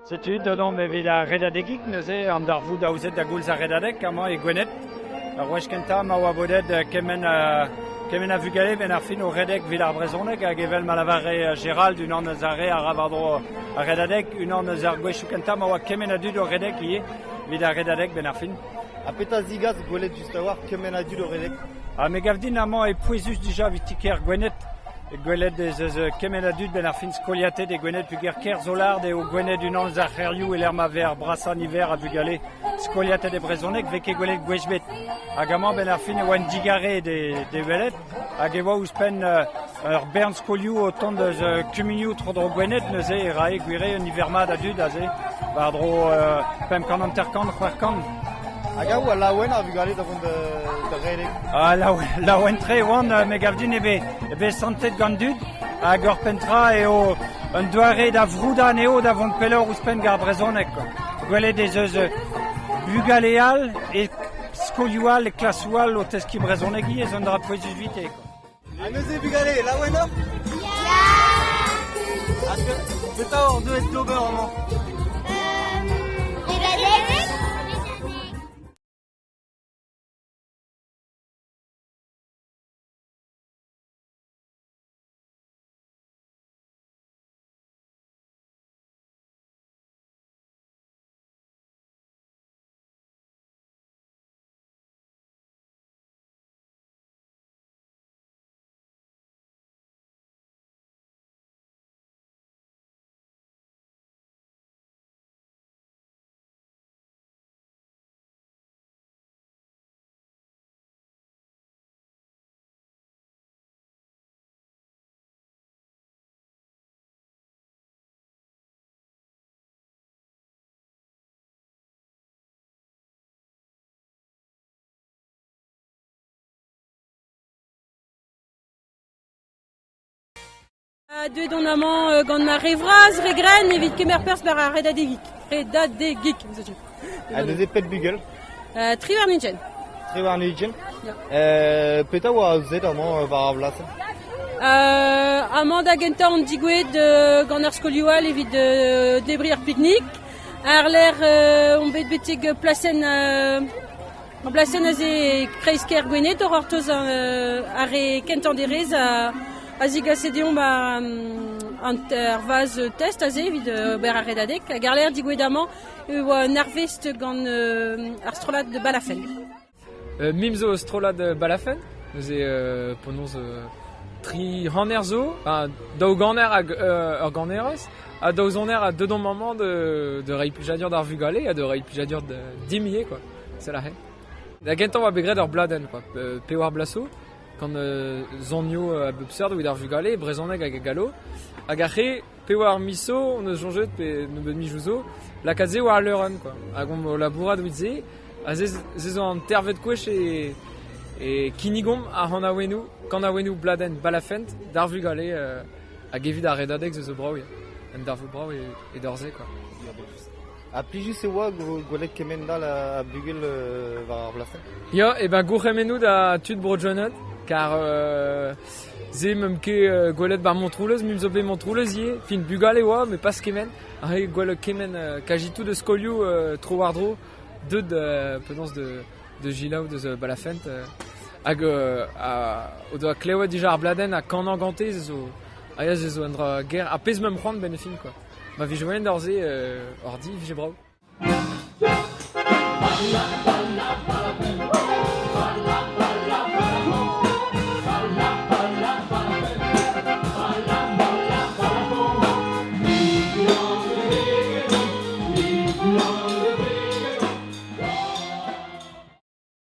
Setu, dodon me vid a redadegik neuze an dar voud a ouzet da goulz a redadek amañ e gwenet. Ar wech kenta ma oa bodet kemen a vugale ben ar fin o redek vid ar brezhoneg hag evel malavare Gérald un an eus are a ravardro a redadek, un an eus ar gwechou kenta ma oa kemen a dud o redek ie vid a redadek ben ar fin. Ha peta zigaz gwelet just a war kemen a dud o redek. Me gav din amañ e pouezus dija vid tiker gwenet. Gwelet eus kemen a dud ben ar fin skoliatet e gwenet puger ker zolard e o gwenet un an ar c'herioù e l'er ver brasan hiver a vugale skoliatet e brezhoneg veke gwelet gwechbet. Hag amañ ben ar fin e oan digare de welet hag e oa ouzpen ur bern skolioù o tont eus kuminioù tro-dro gwenet neuze e rae gwire un hivermad a dud a ze bar dro pem kan an terkan, c'hwer-kan. Hag a oa laouen ar vugale da vont de redek. Laouen tre oan me gav din ebe santet gant dud hag ur pentra eo un doare da vrouda aneo da vont pelor ouzpen gar brezhoneg. Gwelet ez eus bugaleal e skolioal e klasoual o teski brezhonegi ez un dra pouezus vite. Ha neuze vugale, laouen ur? Ya! Aske, peta hor deus d'ober amañ. Redadek? Deuet on amañ gant ma revraz, regren evit kemer pers bar a redadegik. Redadegik, Ha neuze pet bugel? Tri war nugen. Tre war nugen? Peta oa ouzet amañ war ar blasen? Amañ da genta an digouet gant ar skolioal evit debri ar piknik. Ar ler on bet betek plasen an plasen a ze kreisker gwenet or ortoz ar e kentanderez a zigasedeon an ar vaz test a ze evit ber ar redadek. Hag ar ler digouet amañ oa narvest gant ar strollad de Balafen. Mimzo strollad Balafen, neuze ponoz tri hanner zo, daou ganer hag ur ganeroz, a daou zoner a dedon maman de reiñ plujadur d'ar vugale a de reiñ plujadur dimie, quoi. C'est la haine. Da gentan oa begret ur bladen, quoi. Pe war blaso, quand zonio a bepserd ou d'ar vugale, brezhoneg hag galo, hag ache, pe war miso, on eus jonget pe ne bet mijouzo, la kaze war leuren, quoi. Hag on labourad ouit ze, a ze an tervet kwech e kinigom a c'hant a bladen balafent d'ar vugale hag evit ar redadek ze brao, en d'ar vou brao e d'orze, quoi. Ha plijus e oa gwelet kemen dal a bugel war ar blasen? Ya, e ben gouremenoù da tud brojonet, car ze mem ket gwelet bar montrouleuz, mimzo bet montrouleuz ie, fin bugale oa, me pas kemen, a he gwelet kemen kajitou de skolioù tro war dro, deud pedans de gilaou deus balafent, hag o doa klevet dija ar bladen a kanan gante ze zo an dra ger, a pez mem c'hoant ben e fin, quoi. Ma vi joen d'orze ordi, vi brao.